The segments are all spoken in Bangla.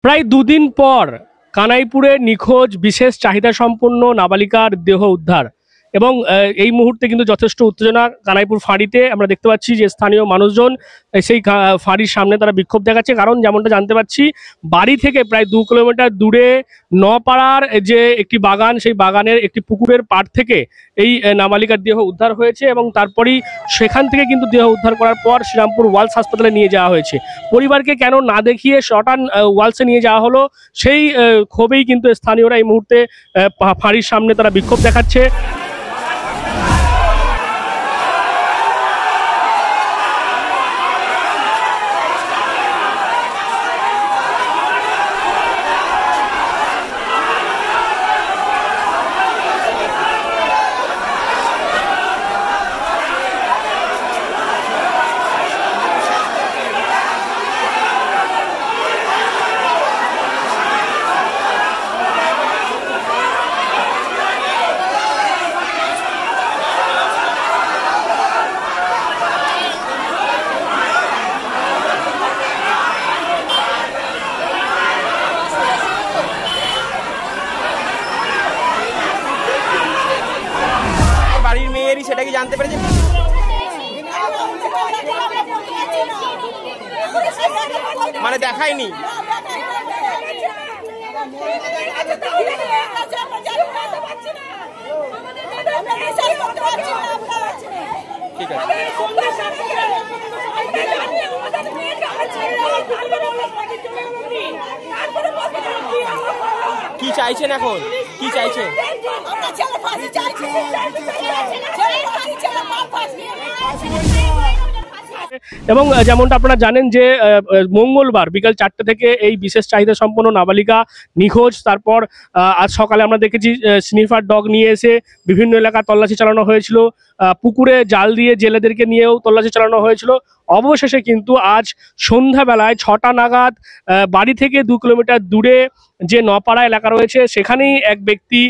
প্রায় দুদিন পর কানাইপুরে নিখোঁজ বিশেষ চাহিদা সম্পন্ন নাবালিকার দেহ উদ্ধার এবং এই মুহূর্তে কিন্তু যথেষ্ট উত্তেজনা কানাইপুর ফাঁড়িতে। আমরা দেখতে পাচ্ছি যে স্থানীয় মানুষজন সেই ফাঁড়ির সামনে তারা বিক্ষোভ দেখাচ্ছে, কারণ যেমনটা জানতে পাচ্ছি বাড়ি থেকে প্রায় 2 কিলোমিটার দূরে নপাড়ার যে একটি বাগান, সেই বাগানের একটি পুকুরের পাড় থেকে এই নাবালিকার দেহ উদ্ধার হয়েছে এবং তারপরেই সেখান থেকে কিন্তু দেহ উদ্ধার করার পর শ্রীরামপুর ওয়ালস হাসপাতালে নিয়ে যাওয়া হয়েছে। পরিবারকে কেন না দেখিয়ে শটান ওয়ালসে নিয়ে যাওয়া হলো, সেই ক্ষোভেই কিন্তু স্থানীয়রা এই মুহূর্তে ফাঁড়ির সামনে তারা বিক্ষোভ দেখাচ্ছে। সেটা কি জানতে পেরেছেন? মানে দেখায়নি। ঠিক আছে, কি চাইছেন এখন? কি চাইছেন? এবং যেমনটা আপনারা জানেন যে মঙ্গলবার বিকাল 4টে থেকে এই বিশেষ চাহিদা সম্পন্ন নাবালিকা নিখোঁজ। তারপর আজ সকালে আমরা দেখেছি স্নিফার ডগ নিয়ে এসে বিভিন্ন এলাকা তল্লাশি চালানো হয়েছিল, পুকুরে জাল দিয়ে জেলেদেরকে নিয়েও তল্লাশি চালানো হয়েছিল। অবশেষে কিন্তু আজ সন্ধ্যাবেলায় 6টা নাগাদ বাড়ি থেকে 2 কিলোমিটার দূরে যে নপাড়া এলাকা রয়েছে সেখানেই এক ব্যক্তি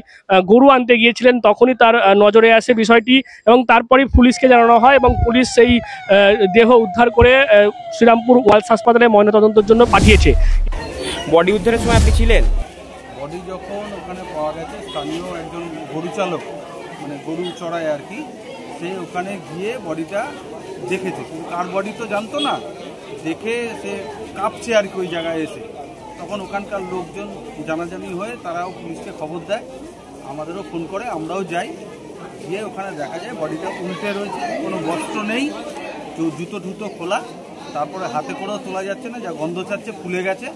গরু আনতে গিয়েছিলেন, তখনই তার নজরে আসে বিষয়টি এবং তারপরেই পুলিশকে জানানো হয় এবং পুলিশ সেই দেহ উদ্ধার করে শ্রীরামপুর ওয়ালস হাসপাতালে ময়নাতদন্তের জন্য পাঠিয়েছে। বডি উদ্ধারের সময় আপনি ছিলেন? বডি যখন ওখানে পাওয়া গেছে, স্থানীয় একজন গরু চালক, মানে গরু চড়ায় আর কি, সে ওখানে গিয়ে বডিটা দেখেছে, কিন্তু কার বডি তো জানতো না, দেখে সে কাঁপছে আর কি ওই জায়গায় এসে। তখন ওখানকার লোকজন জানাজানি হয়ে তারাও পুলিশকে খবর দেয়, আমাদেরও ফোন করে, আমরাও যাই। গিয়ে ওখানে দেখা যায় বডিটা উল্টে রয়েছে, কোনো বস্ত্র নেই, জুতো ঠুতো খোলা, তারপরে হাতে করেও তোলা যাচ্ছে না, যা গন্ধ ছাড়ছে, ফুলে গেছে।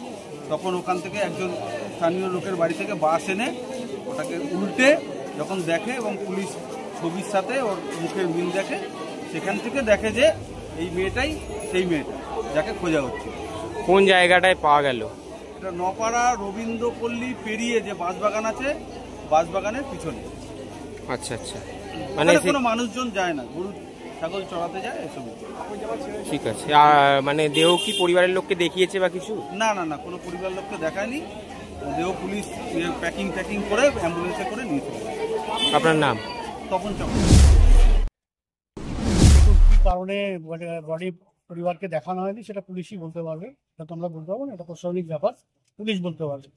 তখন ওখান থেকে একজন স্থানীয় লোকের বাড়ি থেকে বাস এনে ওটাকে উল্টে যখন দেখে এবং পুলিশ ছবির সাথে ওর মুখের মিল দেখে, সেখান থেকে দেখে যে এই মেয়েটাই সেই মেয়েটা যাকে খোঁজা হচ্ছে। কোন জায়গাটায় পাওয়া গেল? এটা নপাড়া রবীন্দ্রপল্লী পেরিয়ে যে বাঁশবাগান আছে, বাঁশবাগানের পিছনে। আচ্ছা আচ্ছা, মানে কোনো মানুষজন যায় না, গরু ছাগল চড়াতে যায় এসব। ঠিক আছে, আর মানে দেহ কি পরিবারের লোককে দেখিয়েছে বা কিছু? না না না, কোনো পরিবারের লোককে দেখায়নি। দেহ পুলিশ প্যাকিং করে অ্যাম্বুলেন্সে করে নিয়ে চলে। আপনার নাম? তপন চক্র। কি কারণে বডি পরিবারকে দেখানো হয়নি সেটা পুলিশই বলতে পারবে, এটা তো আমরা বলতে পারবো না, এটা প্রশাসনিক ব্যাপার, পুলিশ বলতে পারবে।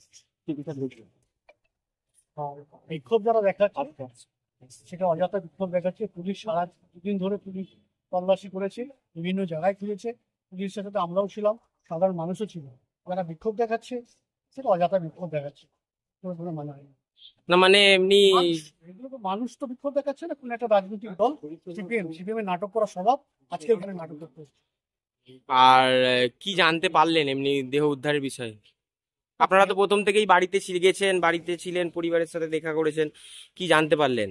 আর বিক্ষোভ যারা দেখাচ্ছে সেটা অযথা বিক্ষোভ দেখাচ্ছে। পুলিশ সারা দুদিন ধরে পুলিশ তল্লাশি করেছে, বিভিন্ন জায়গায় খুঁজেছে, পুলিশের সাথে আমরাও ছিলাম, সাধারণ মানুষও ছিল। যারা বিক্ষোভ দেখাচ্ছে সেটা অযথা বিক্ষোভ দেখাচ্ছে, কোনো মানে হয় না। মানে এমনি এগুলো তো মানুষ তো বিক্ষোভ দেখাচ্ছে না, কোনো একটা রাজনৈতিক দল, সিপিএম এর নাটক করা স্বভাব, আজকে ওখানে নাটক করতে হচ্ছে। আর কি জানতে পারলেন এমনি দেহ উদ্ধারের বিষয়ে? আপনারা তো প্রথম থেকেই বাড়িতে গেছেন, বাড়িতে ছিলেন, পরিবারের সাথে দেখা করেছেন, কি জানতে পারলেন?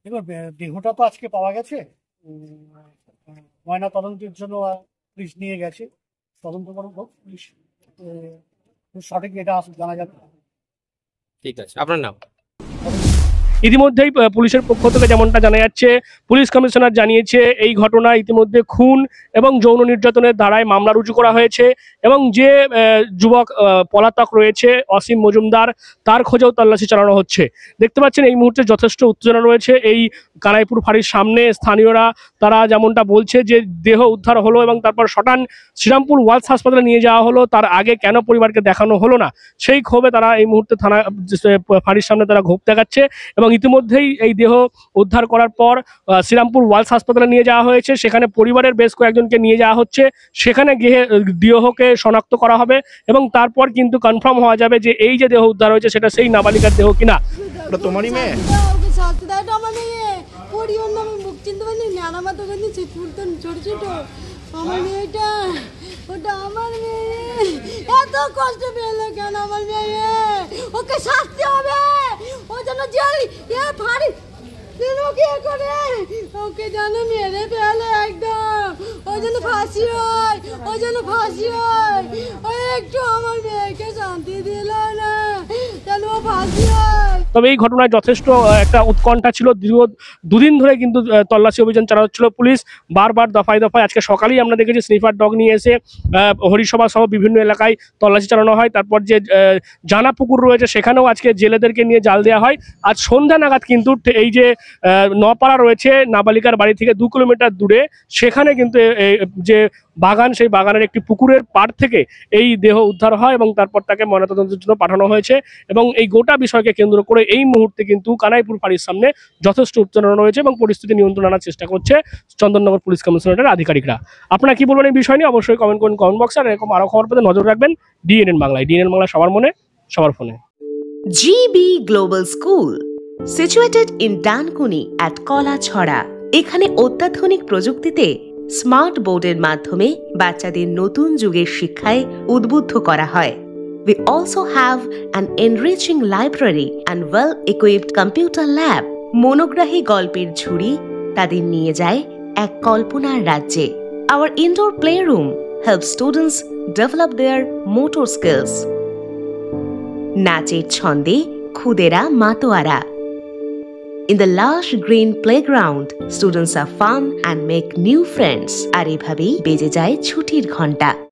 দেখুন, দেহটা তো আজকে পাওয়া গেছে, ময়না তদন্তের জন্য পুলিশ নিয়ে গেছে, তদন্ত করার পর পুলিশ সঠিক এটা জানা যাবে। ঠিক আছে, আপনার নাম? ইতিমধ্যেই পুলিশের পক্ষ থেকে যেমনটা জানা যাচ্ছে, পুলিশ কমিশনার জানিয়েছে এই ঘটনায় ইতিমধ্যে খুন এবং যৌন নির্যাতনের ধারায় মামলা রুজু করা হয়েছে এবং যে যুবক পলাতক রয়েছে অসীম মজুমদার, তার খোঁজেও তল্লাশি চালানো হচ্ছে। দেখতে পাচ্ছেন এই মুহূর্তে যথেষ্ট উত্তেজনা রয়েছে এই কানাইপুর ফাঁড়ির সামনে। স্থানীয়রা তারা যেমনটা বলছে যে দেহ উদ্ধার হলো এবং তারপর শটান শ্রীরামপুর ওয়ালস হাসপাতালে নিয়ে যাওয়া হলো, তার আগে কেন পরিবারকে দেখানো হলো না, সেই ক্ষোভে তারা এই মুহূর্তে থানা ফাঁড়ির সামনে তারা ক্ষোভ দেখাচ্ছে। এবং ইতিমধ্যেই এই দেহ উদ্ধার করার পর শ্রীরামপুর ওয়ালস হাসপাতালে নিয়ে যাওয়া হয়েছে, সেখানে পরিবারের বেশ কয়েকজনকে নিয়ে যাওয়া হচ্ছে, সেখানে গিয়ে দেহকে শনাক্ত করা হবে এবং তারপর কিন্তু কনফার্ম হওয়া যাবে যে এই যে দেহ উদ্ধার হয়েছে সেটা সেই নাবালিকার দেহ কিনা। ওটা তোমারই মেয়ে? আমার মেয়েটা, ওটা আমার মেয়ে, এত কষ্ট পেলো কেন আমার মেয়ে? ওকে শাস্তি হবে, ও যেন জেল ফাঁড়ি করে ওকে যেন মেরে ফেলে একদম, ওই জন্য ফাঁসি হয়, ওই জন্য ফাঁসি হয়। ওই একটু আমার মেয়েকে শান্তি দিল না, যেন ও ফাঁসি হয়। তবে এই ঘটনায় যথেষ্ট একটা উৎকণ্ঠা ছিল। দীর্ঘ দুদিন ধরে কিন্তু তল্লাশি অভিযান চালাচ্ছিল পুলিশ, বারবার দফায় দফায়। আজকে সকালেই আমরা দেখেছি স্নিফার ডগ নিয়ে এসে হরিসভা সহ বিভিন্ন এলাকায় তল্লাশি চালানো হয়। তারপর যে জানা পুকুর রয়েছে সেখানেও আজকে জেলেদেরকে নিয়ে জাল দেওয়া হয়। আজ সন্ধ্যা নাগাদ কিন্তু এই যে নপাড়া রয়েছে নাবালিকার বাড়ি থেকে 2 কিলোমিটার দূরে, সেখানে কিন্তু যে বাগান, সেই বাগানের একটি পুকুরের পাড় থেকে এই দেহ উদ্ধার হয় এবং তারপর তাকে ময়নাতদন্তের জন্য পাঠানো হয়েছে। এবং এই গোটা বিষয়কে কেন্দ্র করে এই মুহূর্তে কিন্তু কানাইপুর ফাঁড়ির সামনে যথেষ্ট উত্তেজনা রয়েছে এবং পরিস্থিতি নিয়ন্ত্রণ আনার চেষ্টা করছে চন্দননগর পুলিশ কমিশনারেটের আধিকারিকরা। আপনারা কি বলবেন এই বিষয় নিয়ে অবশ্যই কমেন্ট করুন কমেন্ট বক্সে। আর এরকম আরো খবর পেতে নজর রাখবেন ডিএনএন বাংলায়। ডিএনএন বাংলা সবার মনে, সবার ফোনে। GB Global School, situated in Dankuni at Kolachhora. এখানে অত্যাধুনিক প্রযুক্তিতে স্মার্ট বোর্ডের মাধ্যমে বাচ্চাদের নতুন যুগের শিক্ষায় উদ্বুদ্ধ করা হয়। We also have an enriching library and well-equipped computer lab. মনোগ্রাহী গল্পের ঝুড়ি তাদের নিয়ে যায় এক কল্পনার রাজ্যে। Our indoor playroom helps students develop their motor skills. নাচের ছন্দে খুদেরা মাতোয়ারা। In the lush green playground, students are fun and make new friends. আর এভাবেই বেজে যায় ছুটির ঘন্টা।